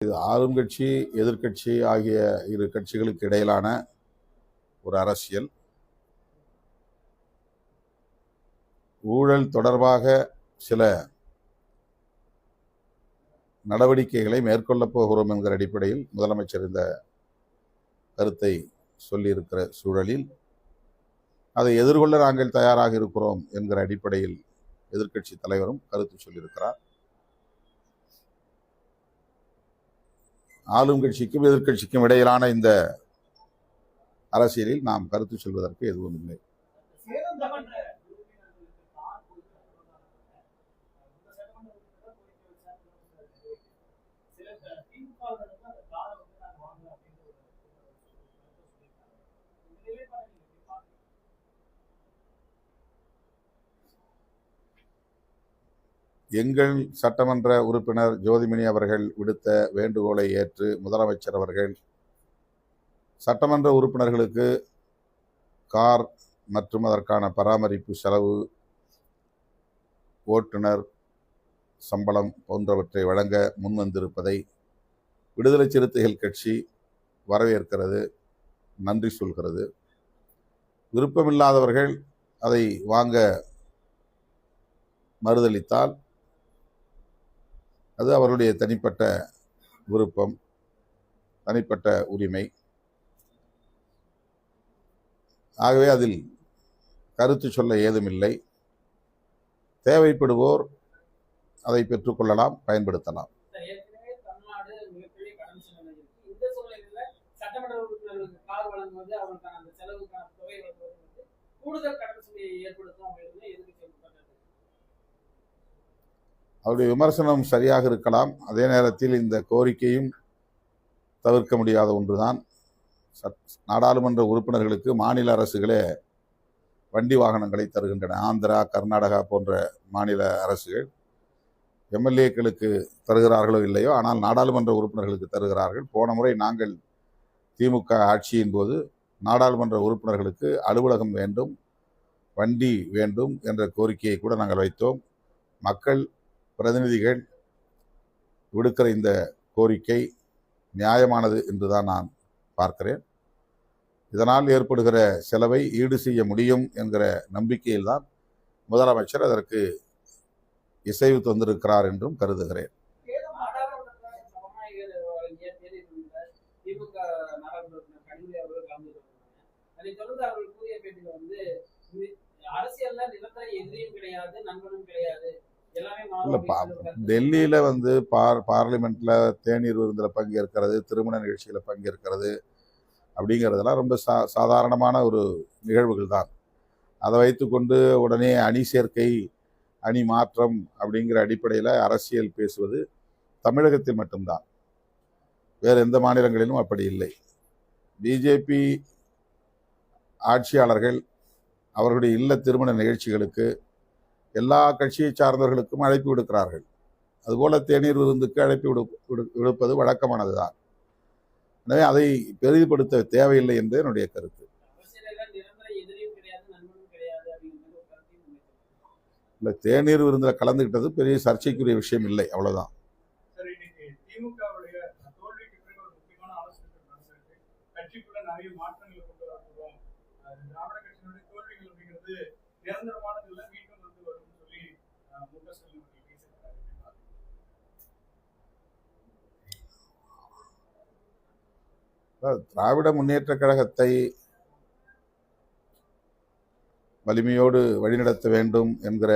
இது ஆளும் கட்சி எதிர்க்கட்சி ஆகிய இரு கட்சிகளுக்கு இடையிலான ஒரு அரசியல். ஊழல் தொடர்பாக சில நடவடிக்கைகளை மேற்கொள்ளப் போகிறோம் என்கிற அடிப்படையில் முதலமைச்சர் இந்த கருத்தை சொல்லியிருக்கிற சூழலில் அதை எதிர்கொள்ள நாங்கள் தயாராக இருக்கிறோம் என்கிற அடிப்படையில் எதிர்க்கட்சி தலைவரும் கருத்து சொல்லியிருக்கிறார். ஆளும் கட்சிக்கும் எதிர்க்கட்சிக்கும் இடையிலான இந்த அரசியலில் நாம் கருத்து சொல்வதற்கு எதுவும் இல்லை. எங்கள் சட்டமன்ற உறுப்பினர் ஜோதிமணி அவர்கள் விடுத்த வேண்டுகோளை ஏற்று முதலமைச்சர் அவர்கள் சட்டமன்ற உறுப்பினர்களுக்கு கார் மற்றும் அதற்கான பராமரிப்பு செலவு, ஓட்டுநர் சம்பளம் போன்றவற்றை வழங்க முன்வந்திருப்பதை விடுதலை சிறுத்தைகள் கட்சி வரவேற்கிறது, நன்றி சொல்கிறது. விருப்பமில்லாதவர்கள் அதை வாங்க மறுதளித்தால் அது அவருடைய தனிப்பட்ட விருப்பம், தனிப்பட்ட உரிமை. ஆகவே அதில் கருத்து சொல்ல ஏதுமில்லை. தேவைப்படுவோர் அதை பெற்றுக்கொள்ளலாம், பயன்படுத்தலாம். அவருடைய விமர்சனம் சரியாக இருக்கலாம். அதே நேரத்தில் இந்த கோரிக்கையும் தவிர்க்க முடியாத ஒன்றுதான். நாடாளுமன்ற உறுப்பினர்களுக்கு மாநில அரசுகளே வண்டி வாகனங்களை தருகின்றன. ஆந்திரா, கர்நாடகா போன்ற மாநில அரசுகள் எம்எல்ஏக்களுக்கு தருகிறார்களோ இல்லையோ, ஆனால் நாடாளுமன்ற உறுப்பினர்களுக்கு தருகிறார்கள். போன முறை நாங்கள் திமுக ஆட்சியின் போது நாடாளுமன்ற உறுப்பினர்களுக்கு அலுவலகம் வேண்டும், வண்டி வேண்டும் என்ற கோரிக்கையை கூட நாங்கள் வைத்தோம். மக்கள் பிரதிநிதிகள் விடுக்கிற இந்த கோரிக்கை நியாயமானது என்றுதான் நான் பார்க்கிறேன். இதனால் ஏற்படுகிற செலவை ஈடு செய்ய முடியும் என்கிற நம்பிக்கையில்தான் முதலமைச்சர் அதற்கு இசைவு தந்திருக்கிறார் என்றும் கருதுகிறேன். டெல்லியில பார்லிமெண்ட்ல தேநீர் விருந்தில் பங்கேற்கிறது, திருமண நிகழ்ச்சியில பங்கேற்கிறது அப்படிங்கிறதெல்லாம் ரொம்ப சாதாரணமான ஒரு நிகழ்வுகள் தான். அதை வைத்துக்கொண்டு உடனே அணி சேர்க்கை, அணி மாற்றம் அப்படிங்கிற அடிப்படையில் அரசியல் பேசுவது தமிழகத்தில் மட்டும்தான், வேறு எந்த மாநிலங்களிலும் அப்படி இல்லை. பிஜேபி ஆட்சியாளர்கள் அவர்களுடைய இல்ல திருமண நிகழ்ச்சிகளுக்கு எல்லா கட்சியை சார்ந்தவர்களுக்கும் அழைப்பு விடுக்கிறார்கள். அதுபோல தேநீர் விருந்துக்கு அழைப்பு விடுப்பது வழக்கமானதுதான். எனவே அதை பெரிதுபடுத்த தேவையில்லை என்று என்னுடைய கருத்து. இல்லை, தேநீர் விருந்தில் கலந்துகிட்டது பெரிய சர்ச்சைக்குரிய விஷயம் இல்லை, அவ்வளவுதான். திராவிட முன்னேற்ற கழகத்தை வலிமையோடு வழிநடத்த வேண்டும் என்கிற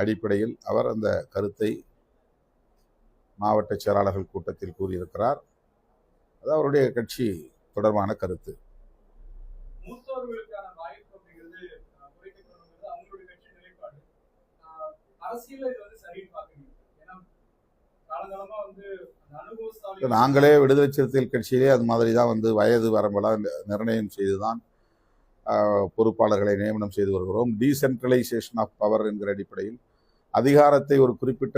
அடிப்படையில் அவர் அந்த கருத்தை மாவட்ட செயலாளர்கள் கூட்டத்தில் கூறியிருக்கிறார். அது அவருடைய கட்சி தொடர்பான கருத்து. நாங்களே விடுதலை சிறுத்தைகள் கட்சியிலே அது மாதிரி தான் வயது வரம்பெல்லாம் நிர்ணயம் செய்துதான் பொறுப்பாளர்களை நியமனம் செய்து வருகிறோம். டீசென்ட்ரலைசேஷன் ஆஃப் பவர் என்கிற அடிப்படையில் அதிகாரத்தை ஒரு குறிப்பிட்ட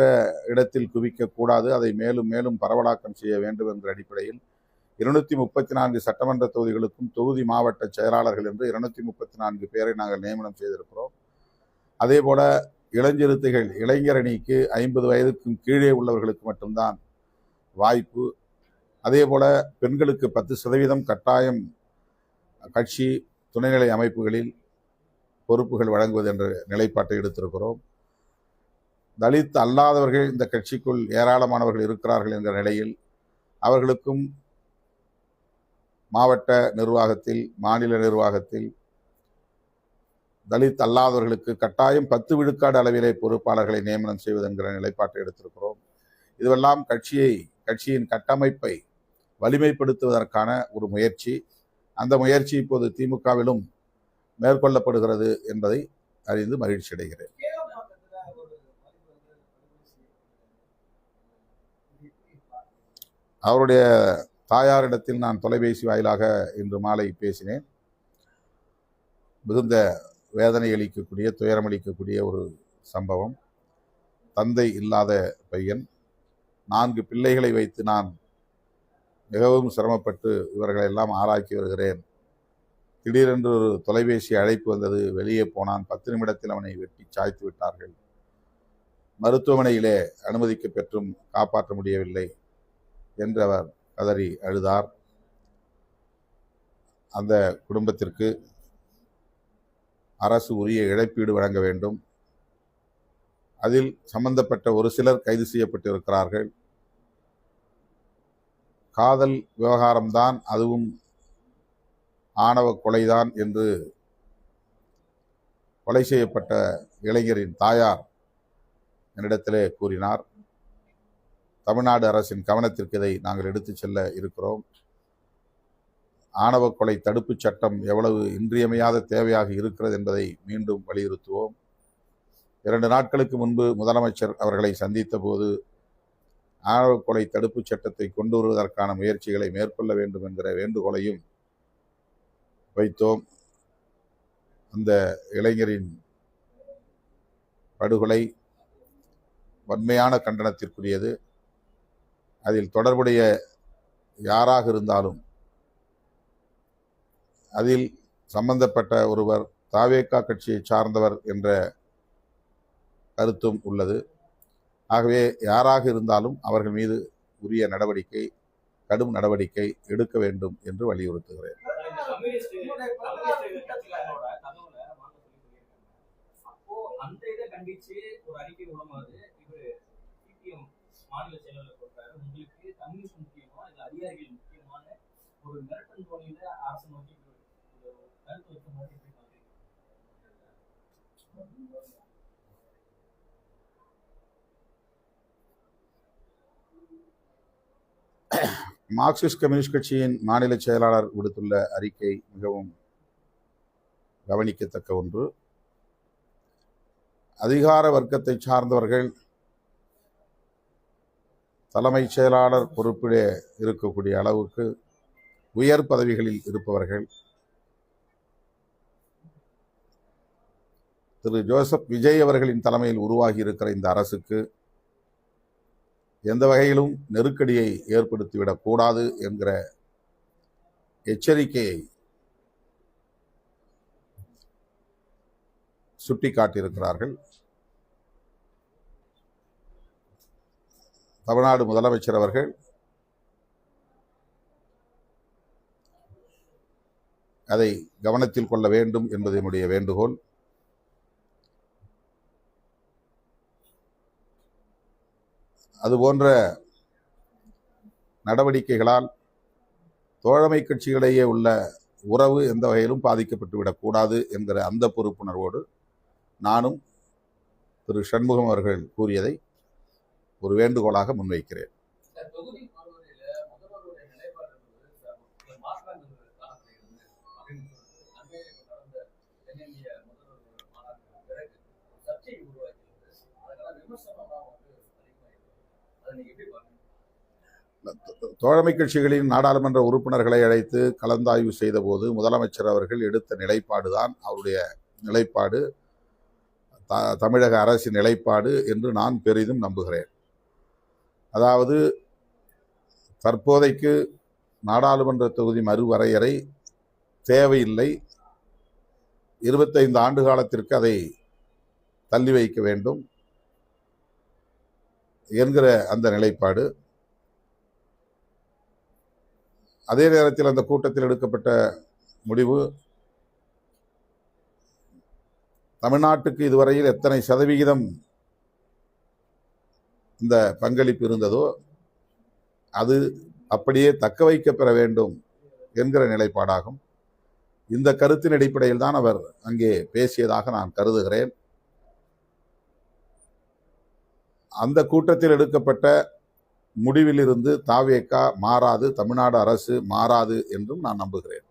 இடத்தில் குவிக்கக்கூடாது, அதை மேலும் மேலும் பரவலாக்கம் செய்ய வேண்டும் என்கிற அடிப்படையில் 234 சட்டமன்ற தொகுதிகளுக்கும் தொகுதி மாவட்ட செயலாளர்கள் என்று 234 பேரை நாங்கள் நியமனம் செய்திருக்கிறோம். அதே போல இளைஞர் அணிக்கு 50 வயதுக்கும் கீழே உள்ளவர்களுக்கு மட்டும்தான் வாய்ப்பு. அதே போல பெண்களுக்கு 10% கட்டாயம் கட்சி துணைநிலை அமைப்புகளில் பொறுப்புகள் வழங்குவது என்ற நிலைப்பாட்டை எடுத்திருக்கிறோம். தலித் அல்லாதவர்கள் இந்த கட்சிக்குள் ஏராளமானவர்கள் இருக்கிறார்கள் என்ற நிலையில் அவர்களுக்கும் மாவட்ட நிர்வாகத்தில், மாநில நிர்வாகத்தில் தலித் அல்லாதவர்களுக்கு கட்டாயம் 10 விழுக்காடு அளவிலே பொறுப்பாளர்களை நியமனம் செய்வது என்கிற நிலைப்பாட்டை எடுத்திருக்கிறோம். இதுவெல்லாம் கட்சியின் கட்டமைப்பை வலிமைப்படுத்துவதற்கான ஒரு முயற்சி. அந்த முயற்சி இப்போது திமுகவிலும் மேற்கொள்ளப்படுகிறது என்பதை அறிந்து மகிழ்ச்சி அடைகிறேன். அவருடைய தாயாரிடத்தில் நான் தொலைபேசி வாயிலாக இன்று மாலை பேசினேன். மிகுந்த வேதனை அளிக்கக்கூடிய, துயரம் அளிக்கக்கூடிய ஒரு சம்பவம். தந்தை இல்லாத பையன், 4 பிள்ளைகளை வைத்து நான் மிகவும் சிரமப்பட்டு இவர்களை எல்லாம் ஆளாக்கி வருகிறேன். திடீரென்று ஒரு தொலைபேசி அழைப்பு வந்தது. வெளியே போனான். 10 நிமிடத்தில் அவனை வெட்டி சாய்த்து விட்டார்கள். மருத்துவமனையிலே அனுமதிக்க பெற்றும் காப்பாற்ற முடியவில்லை என்று அவர் கதறி அழுதார். அந்த குடும்பத்திற்கு அரசு உரிய இழப்பீடு வழங்க வேண்டும். அதில் சம்பந்தப்பட்ட ஒரு சிலர் கைது செய்யப்பட்டிருக்கிறார்கள். காதல் விவகாரம்தான், அதுவும் ஆணவ கொலைதான் என்று கொலை செய்யப்பட்ட இளைஞரின் தாயார் என்னிடத்திலே கூறினார். தமிழ்நாடு அரசின் கவனத்திற்கு இதை நாங்கள் எடுத்துச் செல்ல இருக்கிறோம். ஆணவ கொலை தடுப்புச் சட்டம் எவ்வளவு இன்றியமையாத தேவையாக இருக்கிறது என்பதை மீண்டும் வலியுறுத்துவோம். 2 நாட்களுக்கு முன்பு முதலமைச்சர் அவர்களை சந்தித்த போது ஆணவ கொலை தடுப்புச் சட்டத்தை கொண்டு வருவதற்கான முயற்சிகளை மேற்கொள்ள வேண்டும் என்கிற வேண்டுகோளையும் வைத்தோம். அந்த இளைஞரின் படுகொலை வன்மையான கண்டனத்திற்குரியது. அதில் தொடர்புடைய யாராக இருந்தாலும், அதில் சம்பந்தப்பட்ட ஒருவர் தாவேகா கட்சியை சார்ந்தவர் என்ற கருத்தும் உள்ளது. ஆகவே யாராக இருந்தாலும் அவர்கள் மீது உரிய நடவடிக்கை, கடும் நடவடிக்கை எடுக்க வேண்டும் என்று வலியுறுத்துகிறேன். மார்க்சிஸ்ட் கம்யூனிஸ்ட் கட்சியின் மாநில செயலாளர் விடுத்துள்ள அறிக்கை மிகவும் கவனிக்கத்தக்க ஒன்று. அதிகார வர்க்கத்தை சார்ந்தவர்கள், தலைமைச் செயலாளர் பொறுப்பிலே இருக்கக்கூடிய அளவுக்கு உயர் பதவிகளில் இருப்பவர்கள், திரு ஜோசப் விஜய் அவர்களின் தலைமையில் உருவாகி இருக்கிற இந்த அரசுக்கு எந்த வகையிலும் நெருக்கடியை ஏற்படுத்திவிடக் கூடாது என்கிற எச்சரிக்கையை சுட்டிக்காட்டியிருக்கிறார்கள். தமிழ்நாடு முதலமைச்சர் அவர்கள் அதை கவனத்தில் கொள்ள வேண்டும் என்பது என்னுடைய வேண்டுகோள். அதுபோன்ற நடவடிக்கைகளால் தோழமை கட்சிகளிடையே உள்ள உறவு எந்த வகையிலும் பாதிக்கப்பட்டுவிடக்கூடாது என்கிற அந்த பொறுப்புணர்வோடு நானும் திரு சண்முகம் அவர்கள் கூறியதை ஒரு வேண்டுகோளாக முன்வைக்கிறேன். தோழமை கட்சிகளின் நாடாளுமன்ற உறுப்பினர்களை அழைத்து கலந்தாய்வு செய்த போது முதலமைச்சர் அவர்கள் எடுத்த நிலைப்பாடுதான் அவருடைய நிலைப்பாடு, தமிழக அரசின் நிலைப்பாடு என்று நான் பெரிதும் நம்புகிறேன். அதாவது, தற்போதைக்கு நாடாளுமன்ற தொகுதி மறுவரையறை தேவையில்லை, 25 ஆண்டு காலத்திற்கு அதை தள்ளி வைக்க வேண்டும் என்கிற அந்த நிலைப்பாடு. அதே நேரத்தில் அந்த கூட்டத்தில் எடுக்கப்பட்ட முடிவு தமிழ்நாட்டுக்கு இதுவரையில் எத்தனை சதவிகிதம் இந்த பங்களிப்பு இருந்ததோ அது அப்படியே தக்க வைக்கப்பெற வேண்டும் என்கிற நிலைப்பாடாகும். இந்த கருத்தின் அடிப்படையில் தான் அவர் அங்கே பேசியதாக நான் கருதுகிறேன். அந்த கூட்டத்தில் எடுக்கப்பட்ட முடிவிலிருந்து தாவேகா மாறாது, தமிழ்நாடு அரசு மாறாது என்றும் நான் நம்புகிறேன்.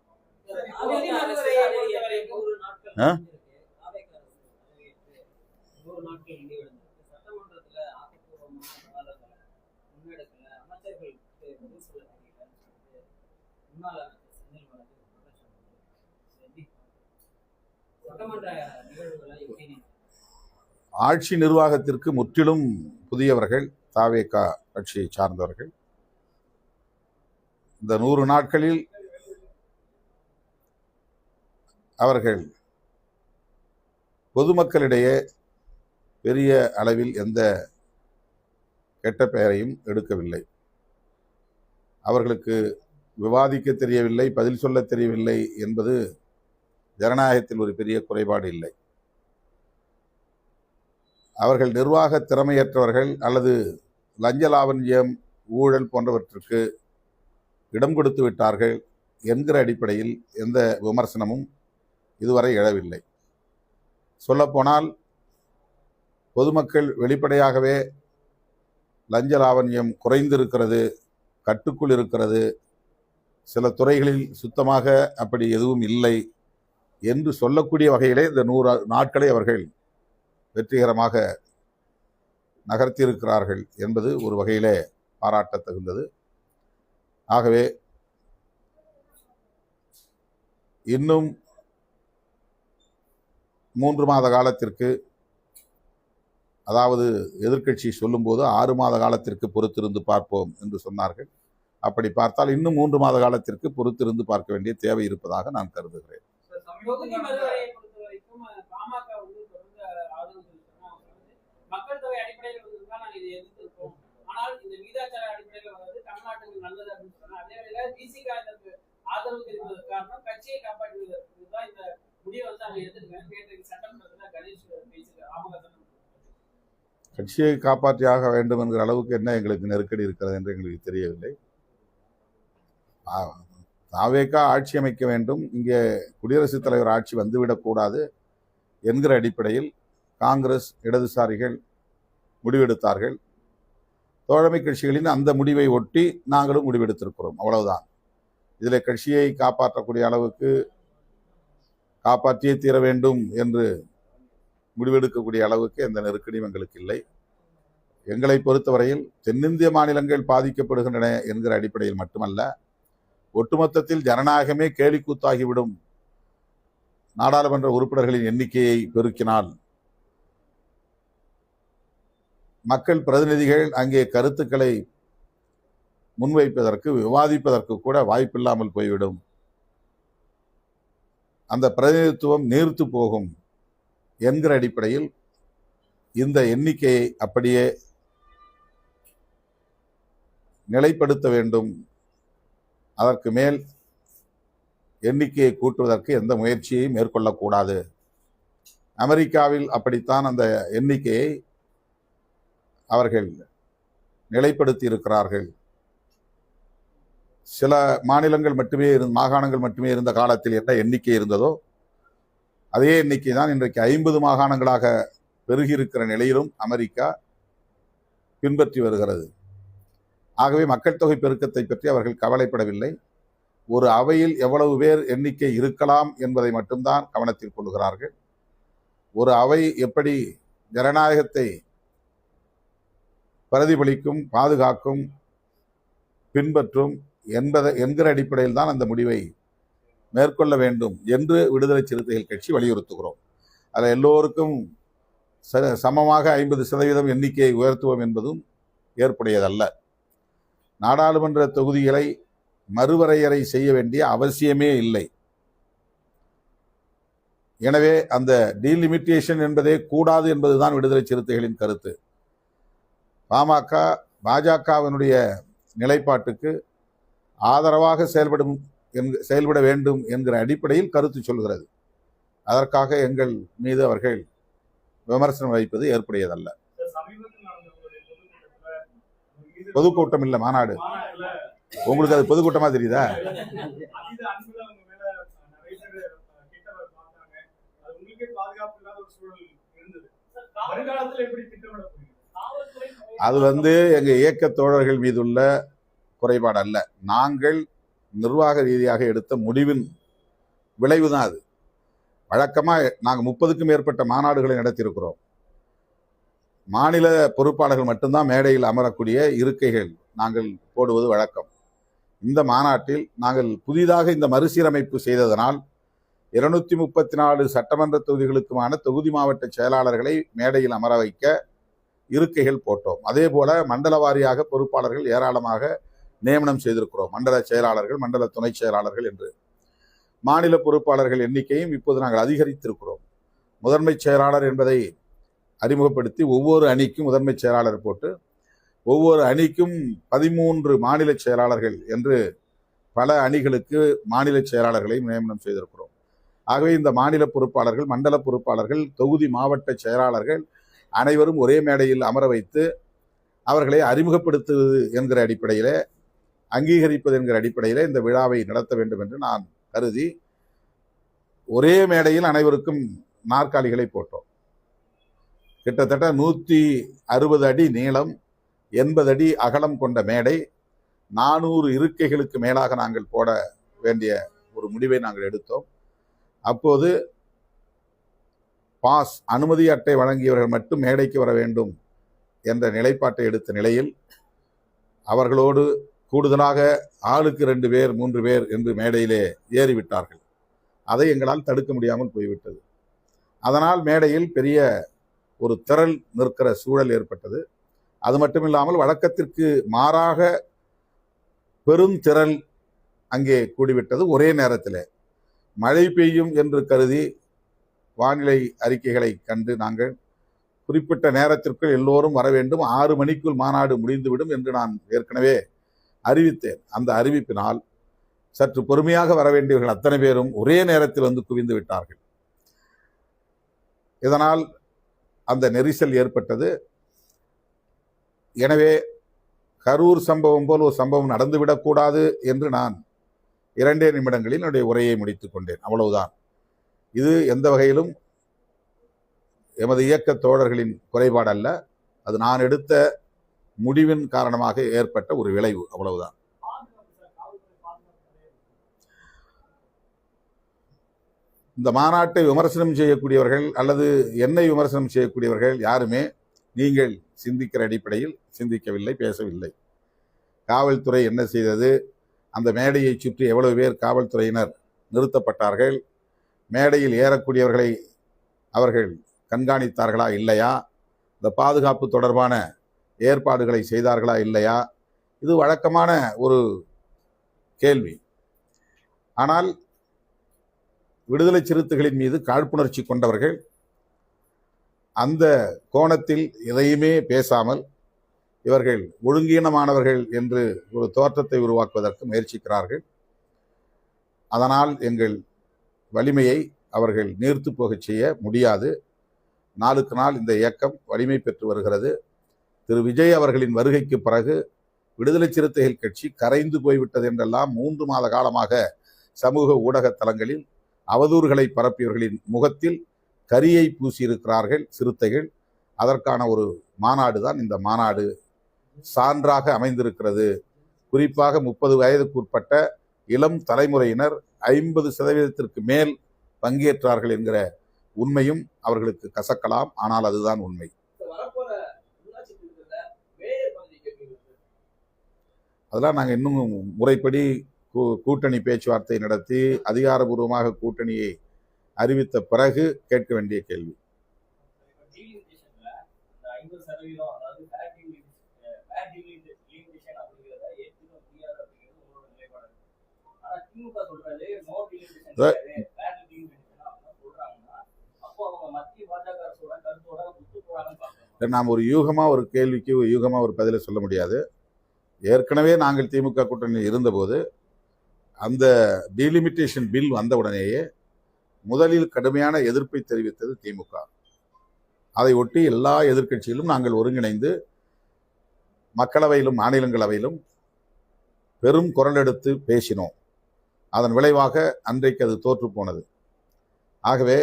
ஆட்சி நிர்வாகத்திற்கு முற்றிலும் புதியவர்கள் தாவேகா கட்சியை சார்ந்தவர்கள். இந்த 100 நாட்களில் அவர்கள் பொதுமக்களிடையே பெரிய அளவில் எந்த கெட்ட பெயரையும் எடுக்கவில்லை. அவர்களுக்கு விவாதிக்க தெரியவில்லை, பதில் சொல்ல தெரியவில்லை என்பது ஜனநாயகத்தில் ஒரு பெரிய குறைபாடு இல்லை. அவர்கள் நிர்வாக திறமையற்றவர்கள் அல்லது லஞ்ச லாவண்யம், ஊழல் போன்றவற்றுக்கு இடம் கொடுத்து விட்டார்கள் என்கிற அடிப்படையில் எந்த விமர்சனமும் இதுவரை எழவில்லை. சொல்லப்போனால் பொதுமக்கள் வெளிப்படையாகவே லஞ்ச லாவண்யம் குறைந்திருக்கிறது, கட்டுக்குள் இருக்கிறது, சில துறைகளில் சுத்தமாக அப்படி எதுவும் இல்லை என்று சொல்லக்கூடிய வகையிலே இந்த 100 நாட்களை அவர்கள் வெற்றிகரமாக நகர்த்தியிருக்கிறார்கள் என்பது ஒரு வகையிலே பாராட்டத் தகுந்தது. ஆகவே இன்னும் 3 மாத காலத்திற்கு, அதாவது எதிர்க்கட்சி சொல்லும்போது 6 மாத காலத்திற்கு பொறுத்திருந்து பார்ப்போம் என்று சொன்னார்கள். அப்படி பார்த்தால் இன்னும் 3 மாத காலத்திற்கு பொறுத்திருந்து பார்க்க வேண்டிய தேவை இருப்பதாக நான் கருதுகிறேன். மக்கள் தொகை அடிப்படையில் தான் நாங்கள் இதை எதிர்த்திருக்கோம். ஆனால் இந்த விகிதாச்சார அடிப்படையில் வந்து தமிழ்நாட்டுக்கு நல்லது அப்படின்னு சொன்னாங்க. அதே வேளையில் பிசிக ஆதரவு தெரிவிப்பதற்கு காரணம் கட்சியை காப்பாற்றுவதற்கு தான் இந்த முடிவை வந்து அவங்க எடுத்துருக்காங்க. நேற்றைக்கு சட்டமன்றத்தில் கணேஷ் பேசியிருக்காரு. கட்சியை காப்பாற்றியாக வேண்டும் என்கிற அளவுக்கு என்ன எங்களுக்கு நெருக்கடி இருக்கிறது என்று எங்களுக்கு தெரியவில்லை. தாவேகா ஆட்சி அமைக்க வேண்டும், இங்கே குடியரசுத் தலைவர் ஆட்சி வந்துவிடக்கூடாது என்கிற அடிப்படையில் காங்கிரஸ், இடதுசாரிகள் முடிவெடுத்தார்கள். தோழமை கட்சிகளின் அந்த முடிவை ஒட்டி நாங்களும் முடிவெடுத்திருக்கிறோம். அவ்வளவுதான். இதில் கட்சியை காப்பாற்றக்கூடிய அளவுக்கு காப்பாற்றியே தீர வேண்டும் என்று முடிவெடுக்கக்கூடிய அளவுக்கு எந்த நெருக்கடியும் எங்களுக்கு இல்லை. எங்களை பொறுத்தவரையில் தென்னிந்திய மாநிலங்கள் பாதிக்கப்படுகின்றன என்கிற அடிப்படையில் மட்டுமல்ல, ஒட்டுமொத்தத்தில் ஜனநாயகமே கேலிக்கூத்தாகிவிடும். நாடாளுமன்ற உறுப்பினர்களின் எண்ணிக்கையை பெருக்கினால் மக்கள் பிரதிநிதிகள் அங்கே கருத்துக்களை முன்வைப்பதற்கு, விவாதிப்பதற்கு கூட வாய்ப்பில்லாமல் போய்விடும். அந்த பிரதிநிதித்துவம் நீர்த்து போகும் என்கிற அடிப்படையில் இந்த எண்ணிக்கையை அப்படியே நிலைப்படுத்த வேண்டும். அதற்கு மேல் எண்ணிக்கையை கூட்டுவதற்கு எந்த முயற்சியையும் மேற்கொள்ளக்கூடாது. அமெரிக்காவில் அப்படித்தான் அந்த எண்ணிக்கையை அவர்கள் நிலைப்படுத்தி இருக்கிறார்கள். சில மாநிலங்கள் மட்டுமே மாகாணங்கள் மட்டுமே இருந்த காலத்தில் என்ன எண்ணிக்கை இருந்ததோ அதே எண்ணிக்கை தான் இன்றைக்கு 50 மாகாணங்களாக பெருகியிருக்கிற நிலையிலும் அமெரிக்கா பின்பற்றி வருகிறது. ஆகவே மக்கள் தொகை பெருக்கத்தை பற்றி அவர்கள் கவலைப்படவில்லை. ஒரு அவையில் எவ்வளவு பேர் எண்ணிக்கை இருக்கலாம் என்பதை மட்டும்தான் கவனத்தில் கொள்கிறார்கள். ஒரு அவை எப்படி ஜனநாயகத்தை பிரதிபலிக்கும், பாதுகாக்கும், பின்பற்றும் என்கிற அடிப்படையில் தான் அந்த முடிவை மேற்கொள்ள வேண்டும் என்று விடுதலை சிறுத்தைகள் கட்சி வலியுறுத்துகிறோம். அதில் எல்லோருக்கும் சமமாக 50% எண்ணிக்கையை உயர்த்துவோம் என்பதும் ஏற்புடையதல்ல. நாடாளுமன்ற தொகுதிகளை மறுவரையறை செய்ய வேண்டிய அவசியமே இல்லை. எனவே அந்த டீலிமிட்டேஷன் என்பதே கூடாது என்பதுதான் விடுதலை சிறுத்தைகளின் கருத்து. பாஜகவினுடைய நிலைப்பாட்டுக்கு ஆதரவாக செயல்பட வேண்டும் என்கிற அடிப்படையில் கருத்து சொல்கிறது. அதற்காக எங்கள் மீது அவர்கள் விமர்சனம் வைப்பது ஏற்புடையதல்ல. பொதுக்கூட்டம் இல்ல, மாநாடு. உங்களுக்கு அது பொதுக்கூட்டமா தெரியுதா? அது எங்க இயக்க தோழர்கள் மீதுள்ள குறைபாடு அல்ல. நாங்கள் நிர்வாக ரீதியாக எடுத்த முடிவின் விளைவுதான் அது. வழக்கமா நாங்கள் 30க்கும் மேற்பட்ட மாநாடுகளை நடத்தியிருக்கிறோம். மாநில பொறுப்பாளர்கள் மட்டும்தான் மேடையில் அமரக்கூடிய இருக்கைகள் நாங்கள் போடுவது வழக்கம். இந்த மாநாட்டில் நாங்கள் புதிதாக இந்த மறுசீரமைப்பு செய்ததனால் 234 சட்டமன்ற தொகுதிகளுக்குமான தொகுதி மாவட்ட செயலாளர்களை மேடையில் அமர வைக்க இருக்கைகள் போட்டோம். அதே போல மண்டல வாரியாக பொறுப்பாளர்கள் ஏராளமாக நியமனம் செய்திருக்கிறோம். மண்டல செயலாளர்கள், மண்டல துணை செயலாளர்கள் என்று. மாநில பொறுப்பாளர்கள் எண்ணிக்கையும் இப்போது நாங்கள் அதிகரித்திருக்கிறோம். முதன்மை செயலாளர் என்பதை அறிமுகப்படுத்தி ஒவ்வொரு அணிக்கும் முதன்மை செயலாளர் போட்டு ஒவ்வொரு அணிக்கும் 13 மாநில செயலாளர்கள் என்று பல அணிகளுக்கு மாநில செயலாளர்களையும் நியமனம் செய்திருக்கிறோம். ஆகவே இந்த மாநில பொறுப்பாளர்கள், மண்டல பொறுப்பாளர்கள், தொகுதி மாவட்ட செயலாளர்கள் அனைவரும் ஒரே மேடையில் அமர வைத்து அவர்களை அறிமுகப்படுத்துவது என்கிற அடிப்படையிலே, அங்கீகரிப்பது என்கிற அடிப்படையிலே இந்த விழாவை நடத்த வேண்டும் என்று நான் கருதி ஒரே மேடையில் அனைவருக்கும் நாற்காலிகளை போட்டோம். கிட்டத்தட்ட 160 அடி நீளம், 80 அடி அகலம் கொண்ட மேடை, 400 இருக்கைகளுக்கு மேலாக நாங்கள் போட வேண்டிய ஒரு முடிவை நாங்கள் எடுத்தோம். அப்போது பாஸ் அனுமதி அட்டை வழங்கியவர்கள் மட்டும் மேடைக்கு வர வேண்டும் என்ற நிலைப்பாட்டை எடுத்த நிலையில் அவர்களோடு கூடுதலாக ஆளுக்கு 2 பேர் 3 பேர் என்று மேடையிலே ஏறிவிட்டார்கள். அதை எங்களால் தடுக்க முடியாமல் போய்விட்டது. அதனால் மேடையில் பெரிய ஒரு திரள் நிற்கிற சூழல் ஏற்பட்டது. அது மட்டுமில்லாமல் வழக்கத்திற்கு மாறாக பெருந்திரள் அங்கே கூடிவிட்டது. ஒரே நேரத்தில் மழை பெய்யும் என்று கருதி வானிலை அறிக்கைகளை கண்டு நாங்கள் குறிப்பிட்ட நேரத்திற்குள் எல்லோரும் வர வேண்டும், 6 மணிக்குள் மாநாடு முடிந்துவிடும் என்று நான் ஏற்கனவே அறிவித்தேன். அந்த அறிவிப்பினால் சற்று பொறுமையாக வர வேண்டியவர்கள் அத்தனை பேரும் ஒரே நேரத்தில் குவிந்து விட்டார்கள். இதனால் அந்த நெரிசல் ஏற்பட்டது. எனவே கரூர் சம்பவம் போல் ஒரு சம்பவம் நடந்துவிடக்கூடாது என்று நான் 2 நிமிடங்களில் என்னுடைய உரையை முடித்துக் கொண்டேன். அவ்வளவுதான். இது எந்த வகையிலும் எமது இயக்க தோழர்களின் குறைபாடு அல்ல. அது நான் எடுத்த முடிவின் காரணமாக ஏற்பட்ட ஒரு விளைவு, அவ்வளவுதான். இந்த மாநாட்டை விமர்சனம் செய்யக்கூடியவர்கள் அல்லது என்னை விமர்சனம் செய்யக்கூடியவர்கள் யாருமே நீங்கள் சிந்திக்கிற அடிப்படையில் சிந்திக்கவில்லை, பேசவில்லை. காவல்துறை என்ன செய்தது, அந்த மேடையை சுற்றி எவ்வளவு பேர் காவல்துறையினர் நிறுத்தப்பட்டார்கள், மேடையில் ஏறக்கூடியவர்களை அவர்கள் கண்காணித்தார்களா இல்லையா, இந்த பாதுகாப்பு தொடர்பான ஏற்பாடுகளை செய்தார்களா இல்லையா, இது வழக்கமான ஒரு கேள்வி. ஆனால் விடுதலை சிறுத்தைகளின் மீது காழ்ப்புணர்ச்சி கொண்டவர்கள் அந்த கோணத்தில் எதையுமே பேசாமல் இவர்கள் ஒழுங்கீனமானவர்கள் என்று ஒரு தோற்றத்தை உருவாக்குவதற்கு முயற்சிக்கிறார்கள். அதனால் எங்கள் வலிமையை அவர்கள் நீர்த்து போகச் செய்ய முடியாது. நாளுக்கு நாள் இந்த இயக்கம் வலிமை பெற்று வருகிறது. திரு விஜய் அவர்களின் வருகைக்கு பிறகு விடுதலை சிறுத்தைகள் கட்சி கரைந்து போய்விட்டது என்றெல்லாம் 3 மாத காலமாக சமூக ஊடக தளங்களில் அவதூறுகளை பரப்பியவர்களின் முகத்தில் கரியை பூசியிருக்கிறார்கள் சிறுத்தைகள். அதற்கான ஒரு மாநாடு தான் இந்த மாநாடு சான்றாக அமைந்திருக்கிறது. குறிப்பாக 30 வயதுக்குட்பட்ட இளம் தலைமுறையினர் 50% மேல் பங்கேற்றார்கள் என்கிற உண்மையும் அவர்களுக்கு கசக்கலாம். ஆனால் அதுதான் உண்மை. அதெல்லாம் நாங்கள் இன்னும் முறைப்படி கூட்டணி பேச்சுவார்த்தை நடத்தி அதிகாரபூர்வமாக கூட்டணியை அறிவித்த பிறகு கேட்க வேண்டிய கேள்வி. நாம் ஒரு யூகமா ஒரு கேள்விக்கு யூகமா ஒரு பதிலை சொல்ல முடியாது. ஏற்கனவே நாங்கள் திமுக கூட்டணியில் இருந்தபோது அந்த டீலிமிட்டேஷன் பில் வந்த உடனேயே முதலில் கடுமையான எதிர்ப்பை தெரிவித்தது திமுக. அதை ஒட்டி எல்லா எதிர்க்கட்சியிலும் நாங்கள் ஒருங்கிணைந்து மக்களவையிலும் மாநிலங்களவையிலும் பெரும் குரல் எடுத்து பேசினோம். அதன் விளைவாக அன்றைக்கு அது தோற்று போனது. ஆகவே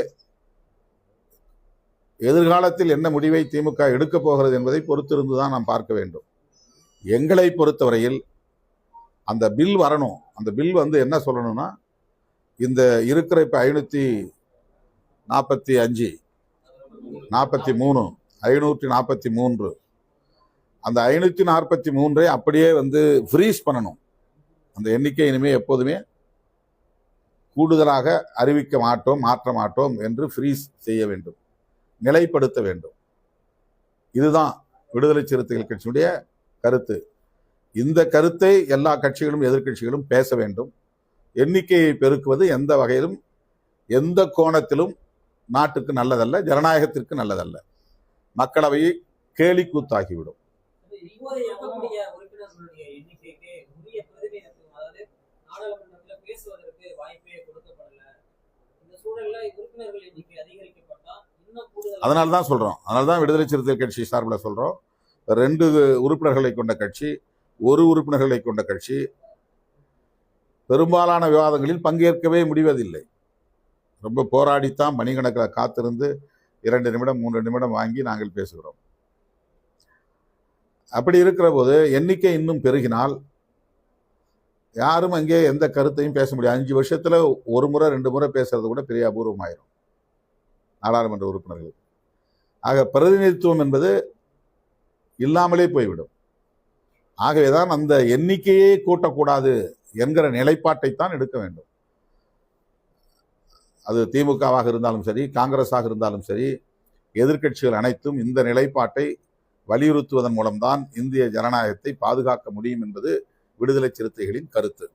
எதிர்காலத்தில் என்ன முடிவை திமுக எடுக்கப் போகிறது என்பதை பொறுத்திருந்துதான் நாம் பார்க்க வேண்டும். எங்களை பொறுத்தவரையில் அந்த பில் வரணும். அந்த பில் வந்து என்ன சொல்லணும்னா, இந்த இருக்கிற இப்ப 545 43 543 அந்த 543 அப்படியே வந்து ஃப்ரீஸ் பண்ணணும். அந்த எண்ணிக்கை இனிமே எப்போதுமே கூடுதலாக அறிவிக்க மாட்டோம், மாற்ற மாட்டோம் என்று ஃப்ரீஸ் செய்ய வேண்டும், நிலைப்படுத்த வேண்டும். இதுதான் விடுதலை சிறுத்தைகள் கட்சியுடைய கருத்து. இந்த கருத்தை எல்லா கட்சிகளும் எதிர்க்கட்சிகளும் பேச வேண்டும். எண்ணிக்கையை பெருக்குவது எந்த வகையிலும் எந்த கோணத்திலும் நாட்டுக்கு நல்லதல்ல, ஜனநாயகத்திற்கு நல்லதல்ல. மக்களவையை கேலிக்கூத்தாகிவிடும். அதனால்தான் சொல்றோம், அதனால்தான் விடுதலை சிறுத்தைகள் கட்சி சார்பில் சொல்றோம், 2 உறுப்பினர்களை கொண்ட கட்சி, 1 உறுப்பினர்களை கொண்ட கட்சி பெரும்பாலான விவாதங்களில் பங்கேற்கவே முடிவதில்லை. ரொம்ப போராடித்தான் மணிக்கணக்கில் காத்திருந்து 2 நிமிடம் 3 நிமிடம் வாங்கி நாங்கள் பேசுகிறோம். அப்படி இருக்கிற போது எண்ணிக்கை இன்னும் பெருகினால் யாரும் அங்கே எந்த கருத்தையும் பேச முடியாது. 5 வருஷத்துல 1 முறை 2 முறை பேசுறது கூட பெரிய அபூர்வமாயிரும் நாடாளுமன்ற உறுப்பினர்கள். ஆக பிரதிநிதித்துவம் என்பது இல்லாமலே போய்விடும். ஆகவேதான் அந்த எண்ணிக்கையே கூட்டக்கூடாது என்கிற நிலைப்பாட்டைத்தான் எடுக்க வேண்டும். அது திமுகவாக இருந்தாலும் சரி, காங்கிரஸாக இருந்தாலும் சரி, எதிர்க்கட்சிகள் அனைத்தும் இந்த நிலைப்பாட்டை வலியுறுத்துவதன் மூலம்தான் இந்திய ஜனநாயகத்தை பாதுகாக்க முடியும் என்பது விடுதலை சிறுத்தைகளின் கருத்து.